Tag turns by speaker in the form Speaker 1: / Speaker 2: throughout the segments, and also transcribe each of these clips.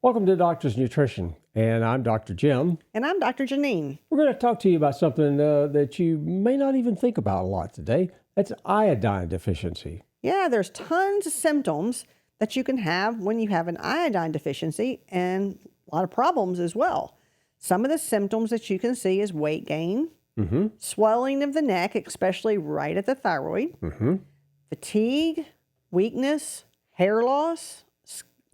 Speaker 1: Welcome to Doctor's Nutrition, and I'm Dr. Jim.
Speaker 2: And I'm Dr. Janine.
Speaker 1: We're going to talk to you about something that you may not even think about a lot today. That's iodine deficiency.
Speaker 2: Yeah, there's tons of symptoms that you can have when you have an iodine deficiency and a lot of problems as well. Some of the symptoms that you can see is weight gain, swelling of the neck, especially right at the thyroid, fatigue, weakness, hair loss,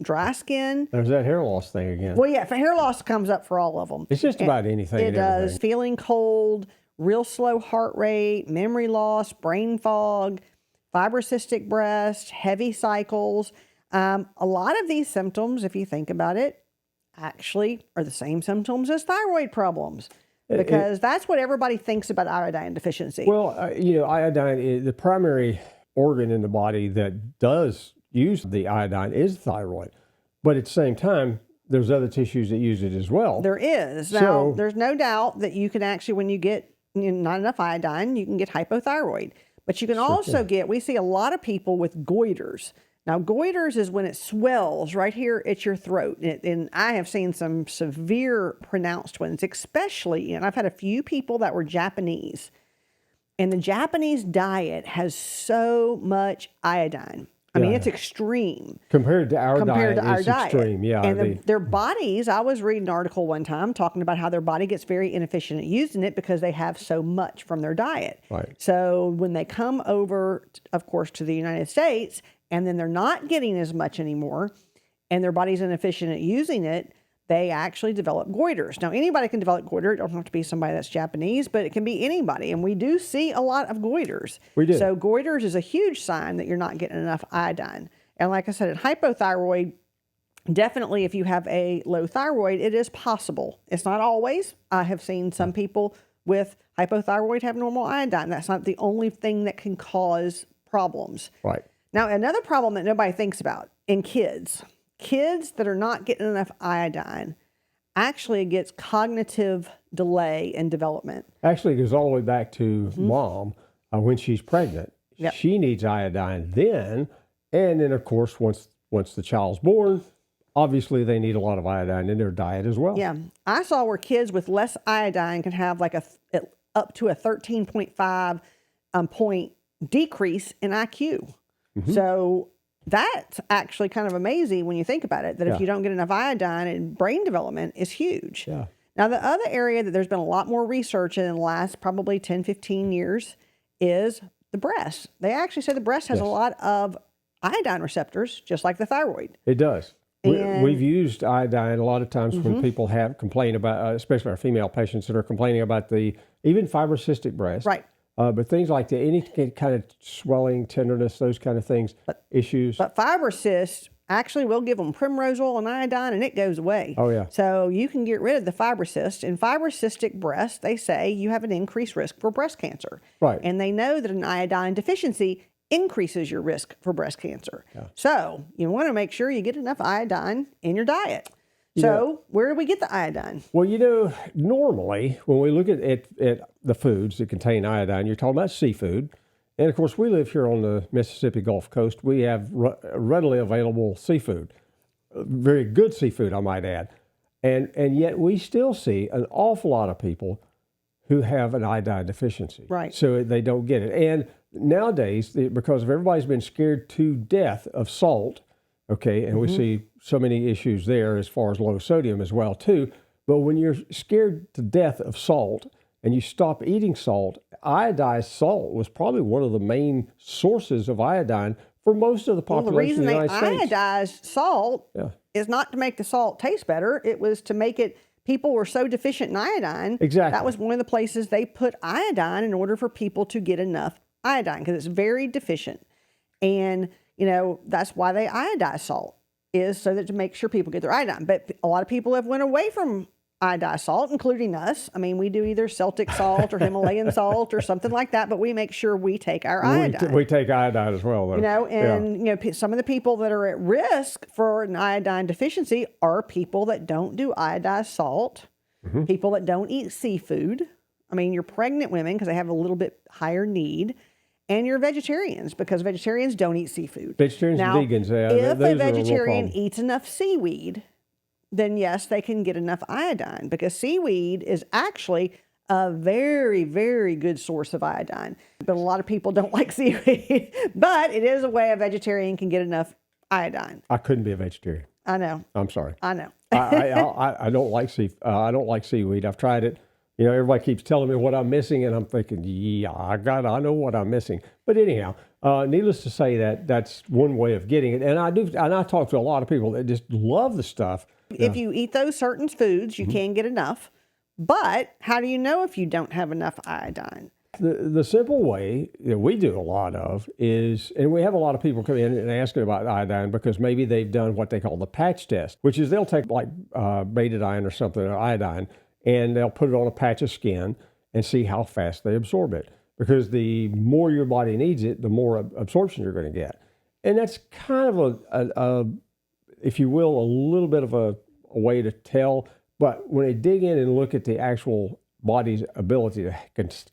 Speaker 2: dry skin.
Speaker 1: There's that hair loss thing again.
Speaker 2: Well, yeah, hair loss comes up for all of them.
Speaker 1: It's just about anything.
Speaker 2: It does. Feeling cold, real slow heart rate, memory loss, brain fog, fibrocystic breast, heavy cycles. A lot of these symptoms, if you think about it, actually are the same symptoms as thyroid problems, because that's what everybody thinks about iodine deficiency.
Speaker 1: Well, iodine is the primary organ in the body that does use the iodine is thyroid, but at the same time, there's other tissues that use it as well.
Speaker 2: There is. Now, there's no doubt that you can actually, when you get not enough iodine, you can get hypothyroid. But you can also get, we see a lot of people with goiters. Now, goiters is when it swells right here at your throat. And I have seen some severe pronounced ones, especially, and I've had a few people that were Japanese. And the Japanese diet has so much iodine. I mean, it's extreme.
Speaker 1: Compared to our diet, it's extreme. Yeah.
Speaker 2: And their bodies, I was reading an article one time talking about how their body gets very inefficient at using it because they have so much from their diet.
Speaker 1: Right.
Speaker 2: So when they come over, of course, to the United States, and then they're not getting as much anymore, and their body's inefficient at using it, they actually develop goiters. Now, anybody can develop goiter. It doesn't have to be somebody that's Japanese, but it can be anybody. And we do see a lot of goiters.
Speaker 1: We do.
Speaker 2: So goiters is a huge sign that you're not getting enough iodine. And like I said, in hypothyroid, definitely if you have a low thyroid, it is possible. It's not always. I have seen some people with hypothyroid have normal iodine. That's not the only thing that can cause problems.
Speaker 1: Right.
Speaker 2: Now, another problem that nobody thinks about in kids that are not getting enough iodine actually gets cognitive delay in development.
Speaker 1: Actually, it goes all the way back to mom when she's pregnant.
Speaker 2: Yep.
Speaker 1: She needs iodine then. And then, of course, once the child's born, obviously they need a lot of iodine in their diet as well.
Speaker 2: Yeah. I saw where kids with less iodine can have like up to a 13.5 point decrease in IQ. So that's actually kind of amazing when you think about it, that if you don't get enough iodine, and brain development is huge.
Speaker 1: Yeah.
Speaker 2: Now, the other area that there's been a lot more research in the last probably 10, 15 years is the breast. They actually say the breast has a lot of iodine receptors, just like the thyroid.
Speaker 1: It does. We've used iodine a lot of times when people complain about, especially our female patients that are complaining about even fibrocystic breast.
Speaker 2: Right.
Speaker 1: But things like any kind of swelling, tenderness, those kind of things, issues.
Speaker 2: But fibrocysts, actually we'll give them primrose oil and iodine and it goes away.
Speaker 1: Oh, yeah.
Speaker 2: So you can get rid of the fibrocyst. In fibrocystic breast, they say you have an increased risk for breast cancer.
Speaker 1: Right.
Speaker 2: And they know that an iodine deficiency increases your risk for breast cancer. Yeah. So you want to make sure you get enough iodine in your diet. So where do we get the iodine?
Speaker 1: Well, normally when we look at the foods that contain iodine, you're talking about seafood. And of course, we live here on the Mississippi Gulf Coast. We have readily available seafood, very good seafood, I might add. And yet we still see an awful lot of people who have an iodine deficiency.
Speaker 2: Right.
Speaker 1: So they don't get it. And nowadays, because everybody's been scared to death of salt, okay, and we see so many issues there as far as low sodium as well too. But when you're scared to death of salt and you stop eating salt, iodized salt was probably one of the main sources of iodine for most of the population of the United States.
Speaker 2: The reason they iodized salt is not to make the salt taste better. It was to make it, people were so deficient in iodine.
Speaker 1: Exactly.
Speaker 2: That was one of the places they put iodine in order for people to get enough iodine because it's very deficient. And that's why they iodize salt, is so that to make sure people get their iodine. But a lot of people have went away from iodized salt, including us. I mean, we do either Celtic salt or Himalayan salt or something like that, but we make sure we take our iodine.
Speaker 1: We take iodine as well, though.
Speaker 2: Some of the people that are at risk for an iodine deficiency are people that don't do iodized salt, people that don't eat seafood. I mean, your pregnant women, because they have a little bit higher need. And you're vegetarians, because vegetarians don't eat seafood.
Speaker 1: Vegetarians and vegans,
Speaker 2: if a vegetarian eats enough seaweed, then yes, they can get enough iodine, because seaweed is actually a very, very good source of iodine. But a lot of people don't like seaweed, but it is a way a vegetarian can get enough iodine.
Speaker 1: I couldn't be a vegetarian.
Speaker 2: I know.
Speaker 1: I'm sorry.
Speaker 2: I know.
Speaker 1: I don't like I don't like seaweed. I've tried it. You know, everybody keeps telling me what I'm missing, and I'm thinking, yeah, I know what I'm missing. But anyhow, needless to say, that's one way of getting it. And I talk to a lot of people that just love the stuff.
Speaker 2: If you eat those certain foods, you can get enough. But how do you know if you don't have enough iodine?
Speaker 1: The simple way that we do a lot of is, and we have a lot of people come in and asking about iodine because maybe they've done what they call the patch test, which is they'll take like betadine or something, or iodine, and they'll put it on a patch of skin and see how fast they absorb it. Because the more your body needs it, the more absorption you're going to get. And that's kind of a if you will, a little bit of a way to tell. But when they dig in and look at the actual body's ability to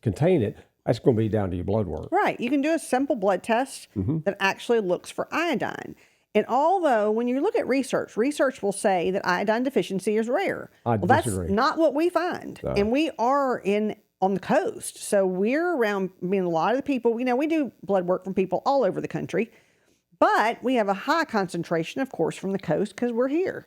Speaker 1: contain it, that's going to be down to your blood work.
Speaker 2: Right. You can do a simple blood test that actually looks for iodine. And although when you look at research will say that iodine deficiency is rare.
Speaker 1: I disagree.
Speaker 2: That's not what we find.
Speaker 1: No.
Speaker 2: And we are on the coast. So we're around, I mean, a lot of the people, we do blood work from people all over the country. But we have a high concentration, of course, from the coast because we're here.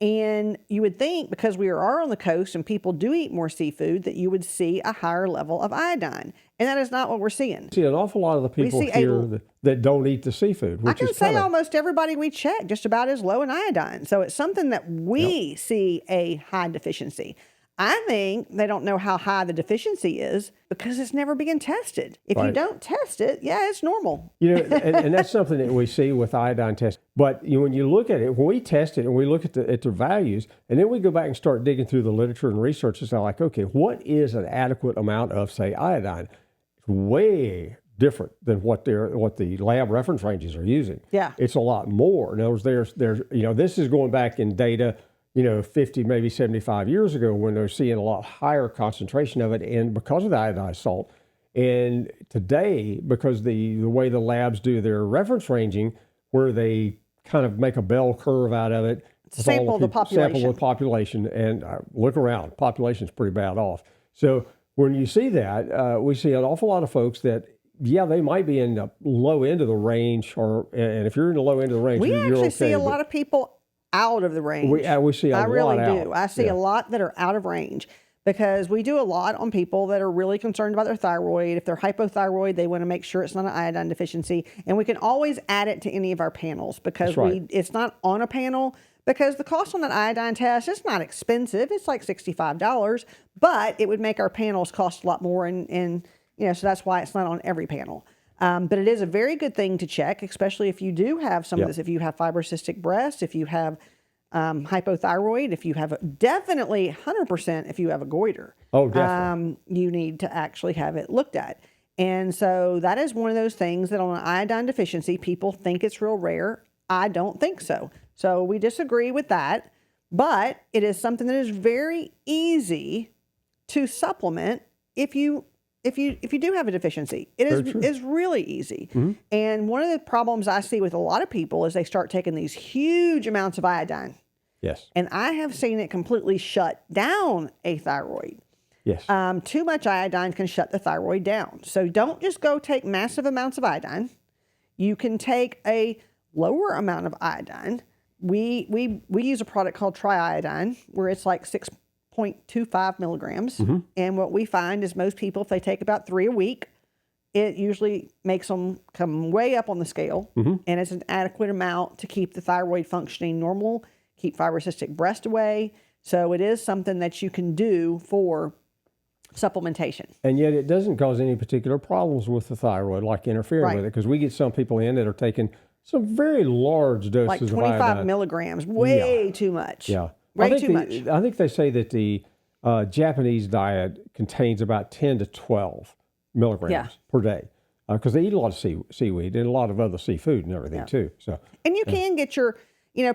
Speaker 2: And you would think because we are on the coast and people do eat more seafood that you would see a higher level of iodine. And that is not what we're seeing.
Speaker 1: See an awful lot of the people here that don't eat the seafood.
Speaker 2: I can say almost everybody we check just about is low in iodine. So it's something that we see a high deficiency. I think they don't know how high the deficiency is because it's never being tested. If you don't test it, yeah, it's normal.
Speaker 1: You know, and that's something that we see with iodine tests. But when you look at it, when we test it and we look at the values, and then we go back and start digging through the literature and research, it's like, okay, what is an adequate amount of, say, iodine? It's way different than what the lab reference ranges are using.
Speaker 2: Yeah,
Speaker 1: it's a lot more. In other words, there's this is going back in data, 50, maybe 75 years ago when they're seeing a lot higher concentration of it, and because of the iodized salt. And today, because the way the labs do their reference ranging, where they kind of make a bell curve out of it,
Speaker 2: sample the
Speaker 1: population, and look around, population's pretty bad off. So when you see that, we see an awful lot of folks that, yeah, they might be in the low end of the range, and if you're in the low end of the range,
Speaker 2: we
Speaker 1: you're
Speaker 2: actually
Speaker 1: okay,
Speaker 2: see a lot of people out of the range.
Speaker 1: We see a lot.
Speaker 2: I really do. I see a lot that are out of range because we do a lot on people that are really concerned about their thyroid. If they're hypothyroid, they want to make sure it's not an iodine deficiency. And we can always add it to any of our panels because it's not on a panel because the cost on that iodine test is not expensive. It's like $65, but it would make our panels cost a lot more. And so that's why it's not on every panel. But it is a very good thing to check, especially if you do have some of this, if you have fibrocystic breast, if you have hypothyroid, if you have definitely 100% if you have a goiter.
Speaker 1: Oh, definitely.
Speaker 2: You need to actually have it looked at. And so that is one of those things that on an iodine deficiency, people think it's real rare. I don't think so. So we disagree with that. But it is something that is very easy to supplement if you do have a deficiency. It is really easy. And one of the problems I see with a lot of people is they start taking these huge amounts of iodine.
Speaker 1: Yes.
Speaker 2: And I have seen it completely shut down a thyroid.
Speaker 1: Yes.
Speaker 2: Too much iodine can shut the thyroid down. So don't just go take massive amounts of iodine. You can take a lower amount of iodine. We use a product called triiodine where it's like 6.25 milligrams. And what we find is most people, if they take about 3 a week, it usually makes them come way up on the scale. And it's an adequate amount to keep the thyroid functioning normal, keep fibrocystic breast away. So it is something that you can do for supplementation.
Speaker 1: And yet it doesn't cause any particular problems with the thyroid, like interfering with it, because we get some people in that are taking some very large doses
Speaker 2: like
Speaker 1: of
Speaker 2: 25
Speaker 1: iodine.
Speaker 2: Milligrams, way too much.
Speaker 1: Yeah.
Speaker 2: Way too much.
Speaker 1: I think they say that the Japanese diet contains about 10 to 12 milligrams per day because they eat a lot of seaweed and a lot of other seafood and everything too. So,
Speaker 2: and you can get your,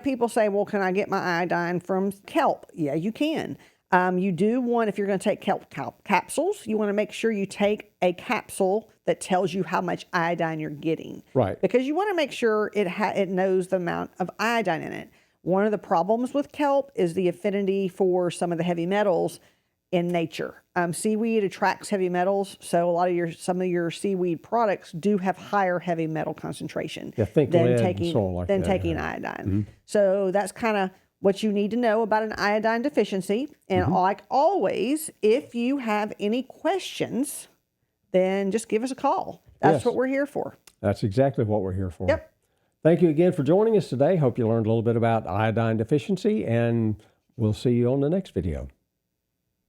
Speaker 2: people say, well, can I get my iodine from kelp? Yeah, you can. You do want, if you're going to take kelp capsules, you want to make sure you take a capsule that tells you how much iodine you're getting.
Speaker 1: Right.
Speaker 2: Because you want to make sure it knows the amount of iodine in it. One of the problems with kelp is the affinity for some of the heavy metals in nature. Seaweed attracts heavy metals, so some of your seaweed products do have higher heavy metal concentration
Speaker 1: think
Speaker 2: than
Speaker 1: lead
Speaker 2: taking
Speaker 1: and so on like that,
Speaker 2: taking iodine. So that's kind of what you need to know about an iodine deficiency. And like always, if you have any questions, then just give us a call. That's what we're here for.
Speaker 1: That's exactly what we're here for.
Speaker 2: Yep.
Speaker 1: Thank you again for joining us today. Hope you learned a little bit about iodine deficiency, and we'll see you on the next video.